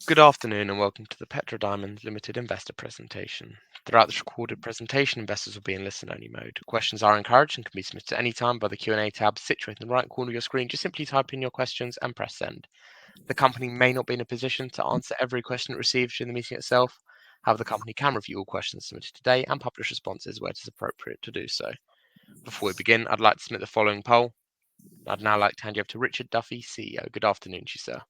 Good afternoon and welcome to the Petra Diamonds Limited investor presentation. Throughout this recorded presentation, investors will be in listen-only mode. Questions are encouraged and can be submitted at any time by the Q&A tab situated in the right corner of your screen. Just simply type in your questions and press send. The company may not be in a position to answer every question it receives during the meeting itself. However, the company can review all questions submitted today and publish responses where it is appropriate to do so. Before we begin, I'd like to submit the following poll. I'd now like to hand you over to Richard Duffy, CEO. Good afternoon to you, sir.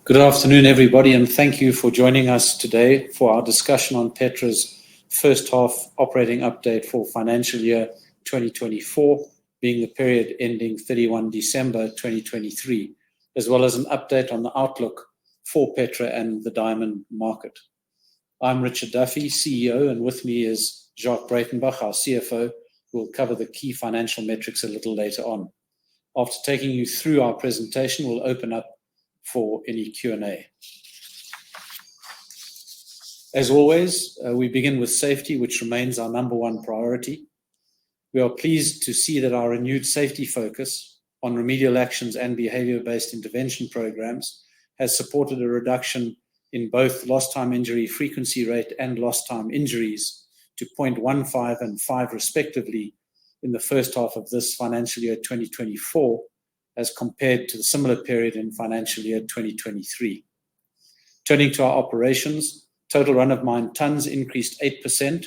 Good afternoon, everybody, and thank you for joining us today for our discussion on Petra's first half operating update for financial year 2024, being the period ending 31 December 2023, as well as an update on the outlook for Petra and the diamond market. I'm Richard Duffy, CEO, and with me is Jacques Breitenbach, our CFO, who will cover the key financial metrics a little later on. After taking you through our presentation, we'll open up for any Q&A. As always, we begin with safety, which remains our number one priority. We are pleased to see that our renewed safety focus on remedial actions and behavior-based intervention programs has supported a reduction in both lost time injury frequency rate and lost time injuries to 0.15 and 5 respectively in the first half of this financial year 2024, as compared to the similar period in financial year 2023. Turning to our operations, total run-of-mine tonnes increased 8%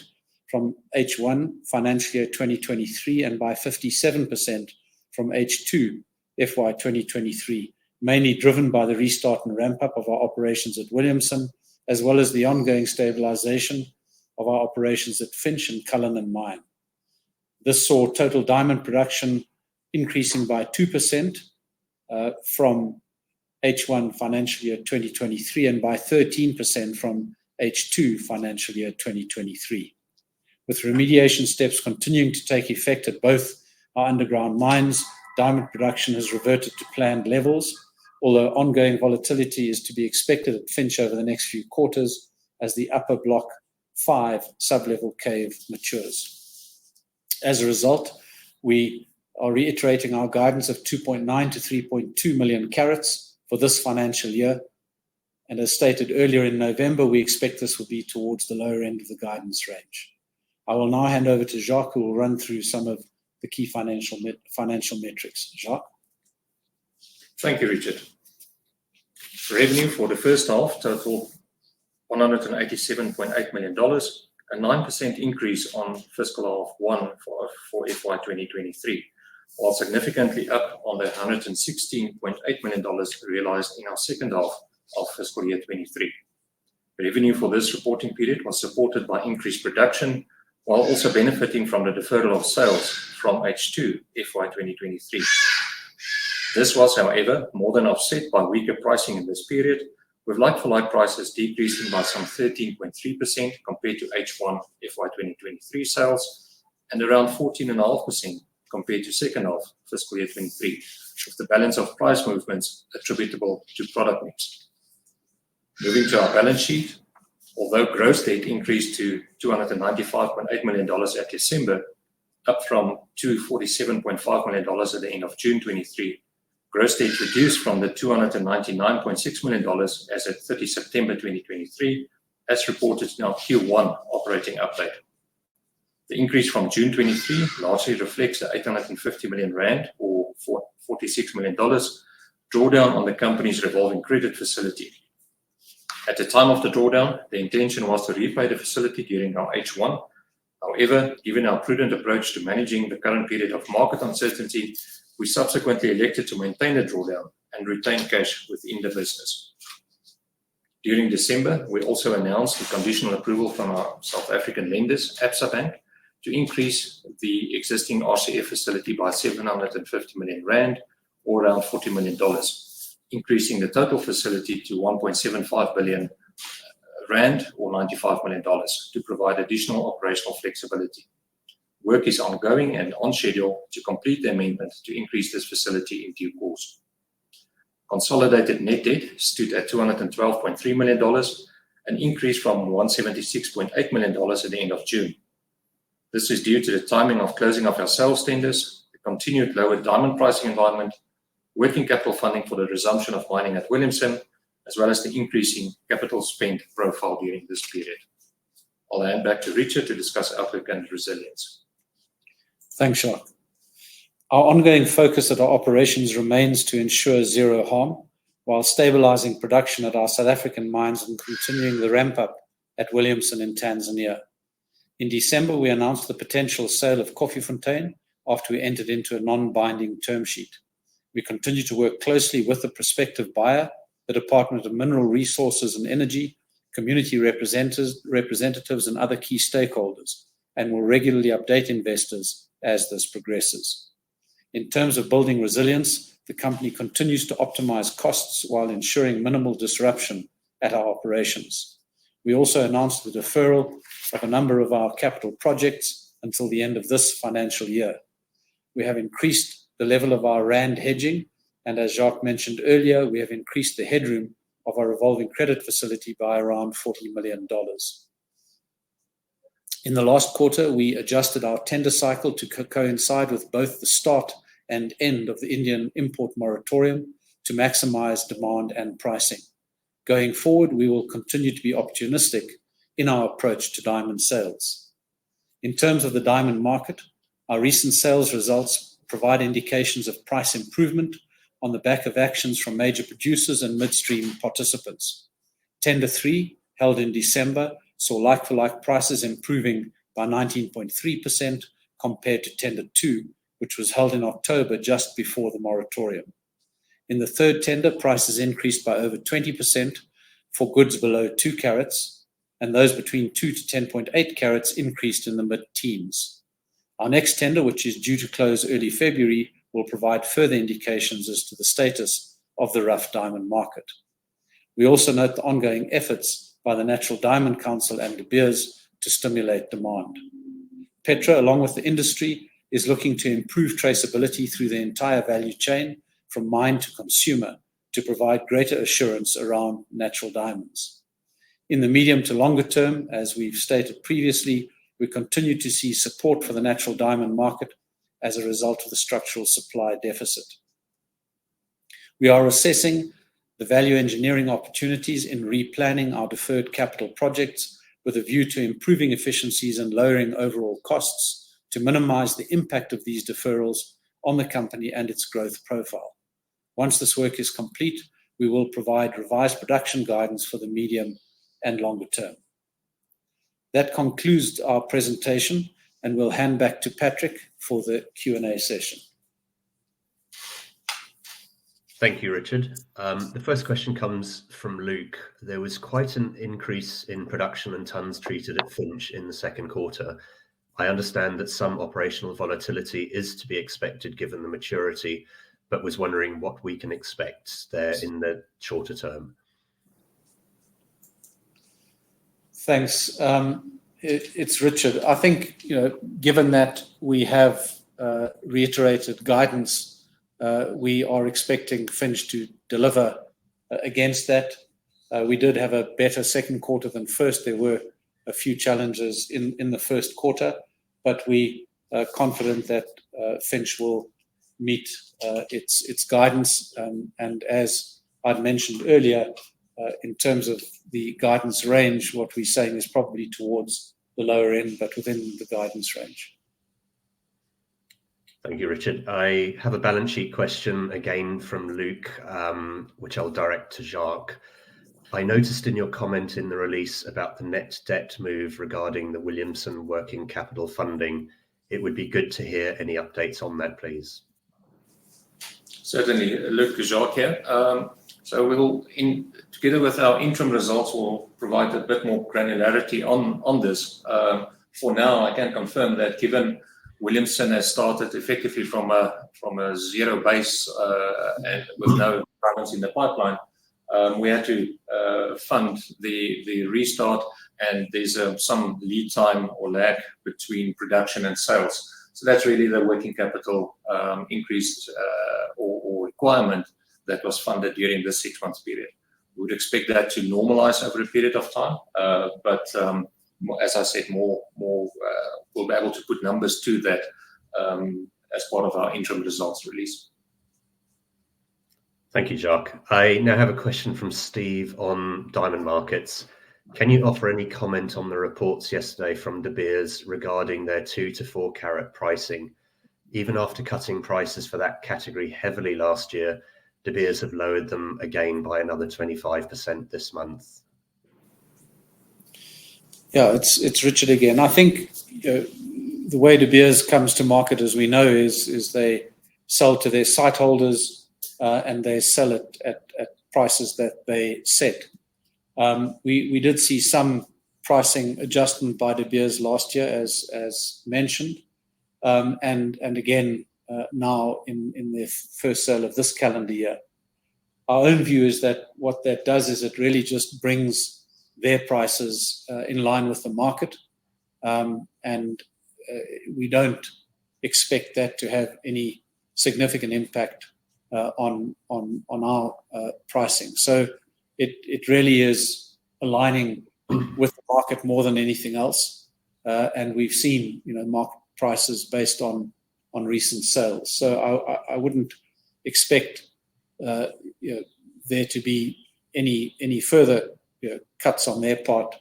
from H1 financial year 2023 and by 57% from H2 FY 2023, mainly driven by the restart and ramp-up of our operations at Williamson, as well as the ongoing stabilisation of our operations at Finsch and Cullinan Mine. This saw total diamond production increasing by 2% from H1 financial year 2023 and by 13% from H2 financial year 2023. With remediation steps continuing to take effect at both our underground mines, diamond production has reverted to planned levels, although ongoing volatility is to be expected at Finsch over the next few quarters as the upper block 5 sub-level cave matures. As a result, we are reiterating our guidance of 2.9 to 3.2 million carats for this financial year. And as stated earlier in November, we expect this will be towards the lower end of the guidance range. I will now hand over to Jacques, who will run through some of the key financial metrics. Jacques? Thank you, Richard. Revenue for the first half total $187.8 million, a 9% increase on fiscal half 1 for FY 2023. While significantly up on the $116.8 million realised in our second half of fiscal year 23. Revenue for this reporting period was supported by increased production, while also benefiting from the deferral of sales from H2 FY 2023. This was, however, more than offset by weaker pricing in this period, with like-for-like prices decreasing by some 13.3% compared to H1 FY 2023 sales, and around 14.5% compared to second half fiscal year 23, with the balance of price movements attributable to product mix. Moving to our balance sheet, although gross debt increased to $295.8 million at December, up from $247.5 million at the end of June 23, gross debt reduced from the $299.6 million as at 30 September 2023, as reported in our Q1 operating update. The increase from June 23 largely reflects the 850 million rand, or $46 million, drawdown on the company's revolving credit facility. At the time of the drawdown, the intention was to repay the facility during our H1. However, given our prudent approach to managing the current period of market uncertainty, we subsequently elected to maintain the drawdown and retain cash within the business. During December, we also announced the conditional approval from our South African lenders, Absa Bank, to increase the existing RCF facility by 750 million rand, or around $40 million, increasing the total facility to 1.75 billion rand, or $95 million, to provide additional operational flexibility. Work is ongoing and on schedule to complete the amendment to increase this facility in due course. Consolidated net debt stood at $212.3 million, an increase from $176.8 million at the end of June. This is due to the timing of closing of our sales tenders, the continued lower diamond pricing environment, working capital funding for the resumption of mining at Williamson, as well as the increasing capital spend profile during this period. I'll hand back to Richard to discuss outlook and resilience. Thanks, Jacques. Our ongoing focus at our operations remains to ensure zero harm while stabilizing production at our South African mines and continuing the ramp-up at Williamson in Tanzania. In December, we announced the potential sale of Koffiefontein after we entered into a non-binding term sheet. We continue to work closely with the prospective buyer, the Department of Mineral Resources and Energy, community representatives and other key stakeholders, and will regularly update investors as this progresses. In terms of building resilience, the company continues to optimize costs while ensuring minimal disruption at our operations. We also announced the deferral of a number of our capital projects until the end of this financial year. We have increased the level of our rand hedging, and as Jacques mentioned earlier, we have increased the headroom of our revolving credit facility by around $40 million. In the last quarter, we adjusted our tender cycle to coincide with both the start and end of the Indian import moratorium to maximize demand and pricing. Going forward, we will continue to be opportunistic in our approach to diamond sales. In terms of the diamond market, our recent sales results provide indications of price improvement on the back of actions from major producers and midstream participants. Tender 3, held in December, saw like-for-like prices improving by 19.3% compared to Tender 2, which was held in October just before the moratorium. In the third tender, prices increased by over 20% for goods below 2 carats, and those between 2 to 10.8 carats increased in the mid-teens. Our next tender, which is due to close early February, will provide further indications as to the status of the rough diamond market. We also note the ongoing efforts by the Natural Diamond Council and De Beers to stimulate demand. PETRA, along with the industry, is looking to improve traceability through the entire value chain from mine to consumer to provide greater assurance around natural diamonds. In the medium to longer term, as we've stated previously, we continue to see support for the natural diamond market as a result of the structural supply deficit. We are assessing the value engineering opportunities in replanning our deferred capital projects with a view to improving efficiencies and lowering overall costs to minimize the impact of these deferrals on the company and its growth profile. Once this work is complete, we will provide revised production guidance for the medium and longer term. That concludes our presentation, and we'll hand back to Patrick for the Q&A session. Thank you, Richard. The first question comes from Luke. There was quite an increase in production and tons treated at Finsch in the second quarter. I understand that some operational volatility is to be expected given the maturity, but was wondering what we can expect there in the shorter term. Thanks. It's Richard. I think, given that we have reiterated guidance, we are expecting Finsch to deliver against that. We did have a better second quarter than first. There were a few challenges in the first quarter, but we are confident that Finsch will meet its guidance. And as I'd mentioned earlier, in terms of the guidance range, what we're saying is probably towards the lower end, but within the guidance range. Thank you, Richard. I have a balance sheet question again from Luke, which I'll direct to Jacques. I noticed in your comment in the release about the net debt move regarding the Williamson working capital funding. It would be good to hear any updates on that, please. Certainly, Luke, Jacques here. So we'll, together with our interim results, we'll provide a bit more granularity on this. For now, I can confirm that given Williamson has started effectively from a zero base and with no balance in the pipeline, we had to fund the restart, and there's some lead time or lag between production and sales. So that's really the working capital increase or requirement that was funded during the 6-month period. We would expect that to normalize over a period of time, but as I said, we'll be able to put numbers to that as part of our interim results release. Thank you, Jacques. I now have a question from Steve on diamond markets. Can you offer any comment on the reports yesterday from De Beers regarding their 2 to 4 carat pricing? Even after cutting prices for that category heavily last year, De Beers have lowered them again by another 25% this month. Yeah, it's Richard again. I think the way De Beers comes to market, as we know, is they sell to their site holders and they sell it at prices that they set. We did see some pricing adjustment by De Beers last year, as mentioned, and again now in their first sale of this calendar year. Our own view is that what that does is it really just brings their prices in line with the market, and we don't expect that to have any significant impact on our pricing. So it really is aligning with the market more than anything else, and we've seen market prices based on recent sales. So I wouldn't expect there to be any further cuts on their part,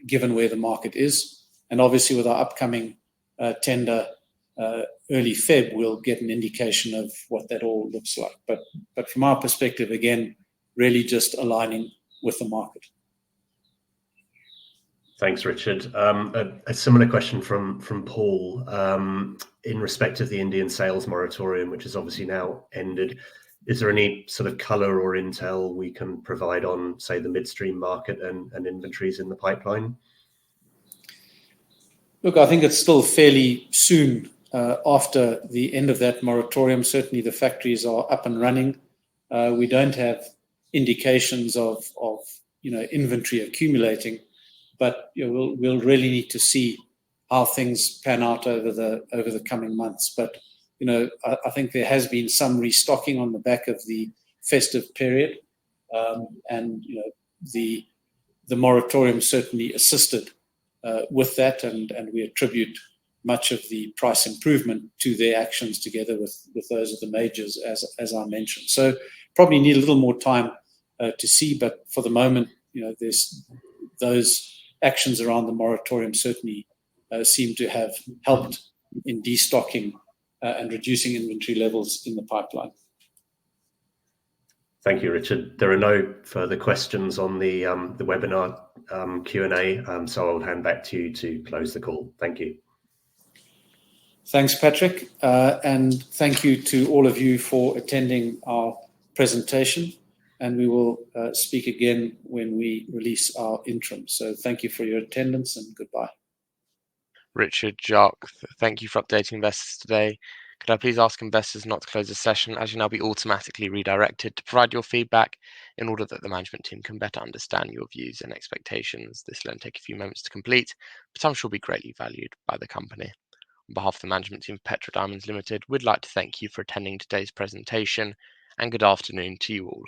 given where the market is. And obviously, with our upcoming tender early Feb, we'll get an indication of what that all looks like. But from our perspective, again, really just aligning with the market. Thanks, Richard. A similar question from Paul in respect of the Indian sales moratorium, which is obviously now ended. Is there any sort of colour or intel we can provide on, say, the midstream market and inventories in the pipeline? Look, I think it's still fairly soon after the end of that moratorium. Certainly the factories are up and running. We don't have indications of inventory accumulating, but we'll really need to see how things pan out over the coming months. But I think there has been some restocking on the back of the festive period, and the moratorium certainly assisted with that, and we attribute much of the price improvement to their actions together with those of the majors, as I mentioned. So probably need a little more time to see, but for the moment, there's those actions around the moratorium certainly seem to have helped in destocking and reducing inventory levels in the pipeline. Thank you, Richard. There are no further questions on the webinar Q&A, so I'll hand back to you to close the call. Thank you. Thanks, Patrick, and thank you to all of you for attending our presentation, and we will speak again when we release our interim. So thank you for your attendance and goodbye. Richard, Jacques, thank you for updating investors today. Could I please ask investors not to close the session, as you'll now be automatically redirected to provide your feedback in order that the management team can better understand your views and expectations. This will then take a few moments to complete, but I'm sure will be greatly valued by the company. On behalf of the management team of Petra Diamonds Limited, we'd like to thank you for attending today's presentation, and good afternoon to you all.